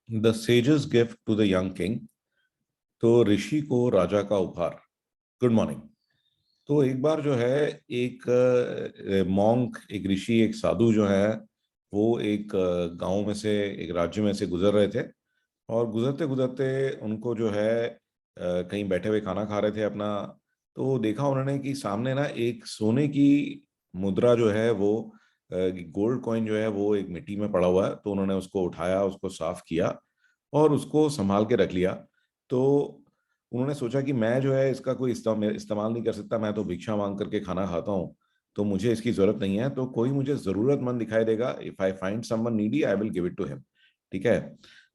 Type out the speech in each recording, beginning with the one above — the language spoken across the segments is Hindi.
The sages gift to the young king. तो ऋषि को राजा का उपहार। Good morning. तो एक बार जो है एक मॉन्क, एक ऋषि, एक साधु जो है वो एक गांव में से, एक राज्य में से गुजर रहे थे। और गुजरते गुजरते उनको जो है कहीं बैठे हुए खाना खा रहे थे अपना। तो देखा उन्होंने कि सामने ना एक सोने की मुद्रा जो है वो, गोल्ड कॉइन जो है वो एक मिट्टी में पड़ा हुआ है। तो उन्होंने उसको उठाया, उसको साफ किया और उसको संभाल के रख लिया। तो उन्होंने सोचा कि मैं जो है इसका कोई इस्तेमाल नहीं कर सकता, मैं तो भिक्षा मांग करके खाना खाता हूँ, तो मुझे इसकी जरूरत नहीं है। तो कोई मुझे जरूरतमंद दिखाई देगा, if I find someone needy I will give it to him. ठीक है।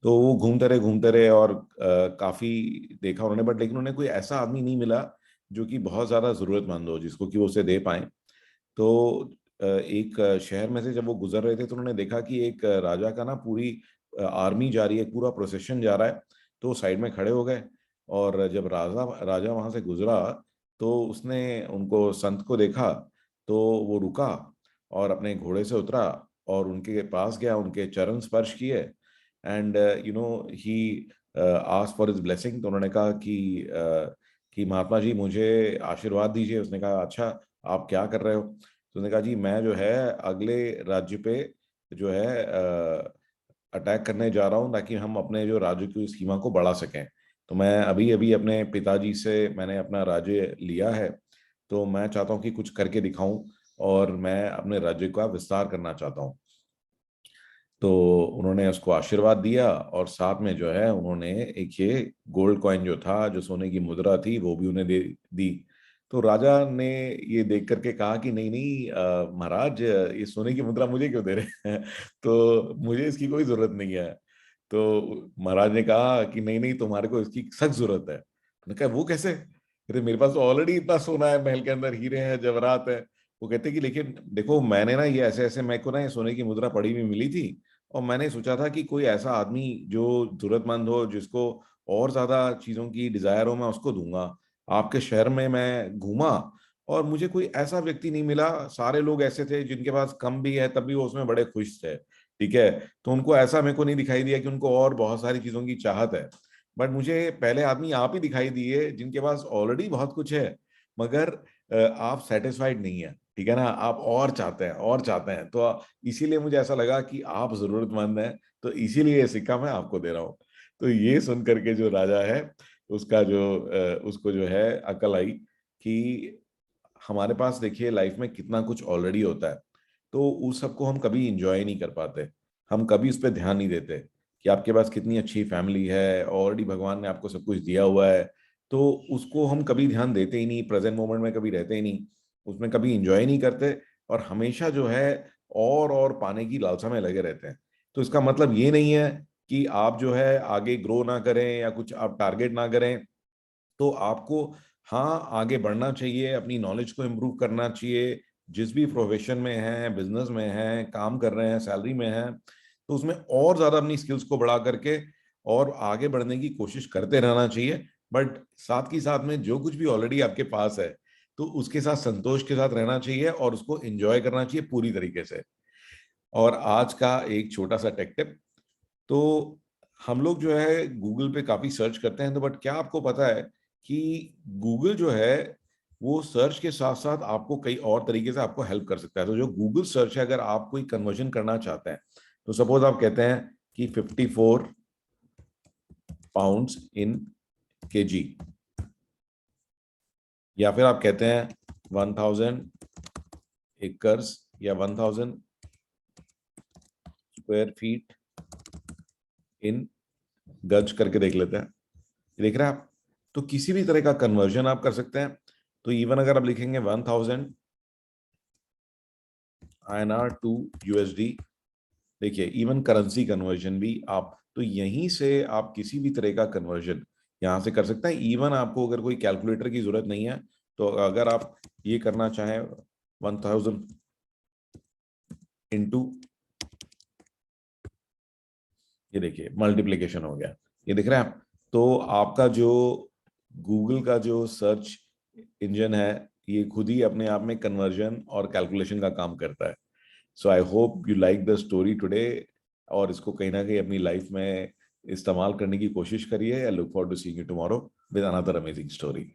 तो वो घूमते रहे और काफी देखा उन्होंने, बट लेकिन उन्हें कोई ऐसा आदमी नहीं मिला जो कि बहुत ज्यादा जरूरतमंद हो, जिसको कि वो उसे दे पाए। तो एक शहर में से जब वो गुजर रहे थे तो उन्होंने देखा कि एक राजा का ना पूरी आर्मी जा रही है, पूरा प्रोसेशन जा रहा है। तो साइड में खड़े हो गए। और जब राजा राजा वहां से गुजरा तो उसने उनको, संत को देखा। तो वो रुका और अपने घोड़े से उतरा और उनके पास गया, उनके चरण स्पर्श किए। And he asked for his blessing. तो उन्होंने कहा कि महात्मा जी मुझे आशीर्वाद दीजिए। उसने कहा अच्छा, आप क्या कर रहे हो? तो उसने कहा जी मैं जो है अगले राज्य पे जो है अटैक करने जा रहा हूँ, ताकि हम अपने जो राज्य की सीमा को बढ़ा सकें। तो मैं अभी अभी अपने पिताजी से मैंने अपना राज्य लिया है। तो मैं चाहता हूँ कि कुछ करके दिखाऊं और मैं अपने राज्य का विस्तार करना चाहता हूँ। तो उन्होंने उसको आशीर्वाद दिया और साथ में जो है उन्होंने एक ये गोल्ड कॉइन जो था, जो सोने की मुद्रा थी, वो भी उन्हें दे दी। तो राजा ने ये देख करके कहा कि नहीं नहीं महाराज, ये सोने की मुद्रा मुझे क्यों दे रहे हैं? तो मुझे इसकी कोई जरूरत नहीं है। तो महाराज ने कहा कि नहीं नहीं, तुम्हारे को इसकी सख्त जरूरत है। उन्होंने कहा वो कैसे? कहते मेरे पास तो ऑलरेडी इतना सोना है, महल के अंदर हीरे हैं, जवाहरात है। वो कहते कि लेकिन देखो, मैंने ना ये ऐसे ऐसे, मेरे को ना ये सोने की मुद्रा पड़ी हुई मिली थी और मैंने सोचा था कि कोई ऐसा आदमी जो जरूरतमंद हो, जिसको और ज्यादा चीजों की डिजायर हो, मैं उसको दूंगा। आपके शहर में मैं घूमा और मुझे कोई ऐसा व्यक्ति नहीं मिला। सारे लोग ऐसे थे जिनके पास कम भी है तब भी वो उसमें बड़े खुश थे। ठीक है। तो उनको ऐसा मेरे को नहीं दिखाई दिया कि उनको और बहुत सारी चीजों की चाहत है। बट मुझे पहले आदमी आप ही दिखाई दिए जिनके पास ऑलरेडी बहुत कुछ है, मगर आप सेटिस्फाइड नहीं है। ठीक है ना, आप और चाहते हैं, और चाहते हैं। तो इसीलिए मुझे ऐसा लगा कि आप जरूरतमंद हैं, तो इसीलिए ये सिक्का मैं आपको दे रहा हूँ। तो ये सुन करके जो राजा है, उसका जो उसको जो है अकल आई कि हमारे पास देखिए लाइफ में कितना कुछ ऑलरेडी होता है, तो उस सबको हम कभी इंजॉय नहीं कर पाते। हम कभी उस पर ध्यान नहीं देते कि आपके पास कितनी अच्छी फैमिली है, ऑलरेडी भगवान ने आपको सब कुछ दिया हुआ है। तो उसको हम कभी ध्यान देते ही नहीं, प्रेजेंट मोमेंट में कभी रहते ही नहीं, उसमें कभी इंजॉय नहीं करते। और हमेशा जो है और पाने की लालसा में लगे रहते हैं। तो इसका मतलब ये नहीं है कि आप जो है आगे ग्रो ना करें या कुछ आप टारगेट ना करें। तो आपको, हाँ, आगे बढ़ना चाहिए, अपनी नॉलेज को इम्प्रूव करना चाहिए। जिस भी प्रोफेशन में हैं, बिजनेस में हैं, काम कर रहे हैं, सैलरी में हैं, तो उसमें और ज्यादा अपनी स्किल्स को बढ़ा करके और आगे बढ़ने की कोशिश करते रहना चाहिए। बट साथ ही साथ में जो कुछ भी ऑलरेडी आपके पास है, तो उसके साथ संतोष के साथ रहना चाहिए और उसको एंजॉय करना चाहिए पूरी तरीके से। और आज का एक छोटा सा टेक टिप। तो हम लोग जो है गूगल पे काफी सर्च करते हैं, तो बट क्या आपको पता है कि गूगल जो है वो सर्च के साथ साथ आपको कई और तरीके से आपको हेल्प कर सकता है। तो जो गूगल सर्च है, अगर आप कोई कन्वर्जन करना चाहते हैं, तो सपोज आप कहते हैं कि 54 पाउंड्स इन केजी, या फिर आप कहते हैं 1000 एकर्स या 1000 स्क्वायर फीट इन गज करके देख लेते हैं। देख रहे हैं आप? तो किसी भी तरह का कन्वर्जन आप कर सकते हैं। तो इवन अगर आप लिखेंगे 1000 INR टू USD, देखिए इवन करेंसी कन्वर्जन भी आप, तो यहीं से आप किसी भी तरह का कन्वर्जन यहां से कर सकते हैं। इवन आपको अगर कोई कैलकुलेटर की जरूरत नहीं है, तो अगर आप ये करना चाहें 1000 इंटू, ये देखिए मल्टीप्लीकेशन हो गया। ये दिख रहा है आप? तो आपका जो गूगल का जो सर्च इंजन है, ये खुद ही अपने आप में कन्वर्जन और कैलकुलेशन का काम करता है। So I hope you like the story today. और इसको कहीं ना कहीं अपनी लाइफ में इस्तेमाल करने की कोशिश करिए। I look forward to seeing you tomorrow with another amazing story.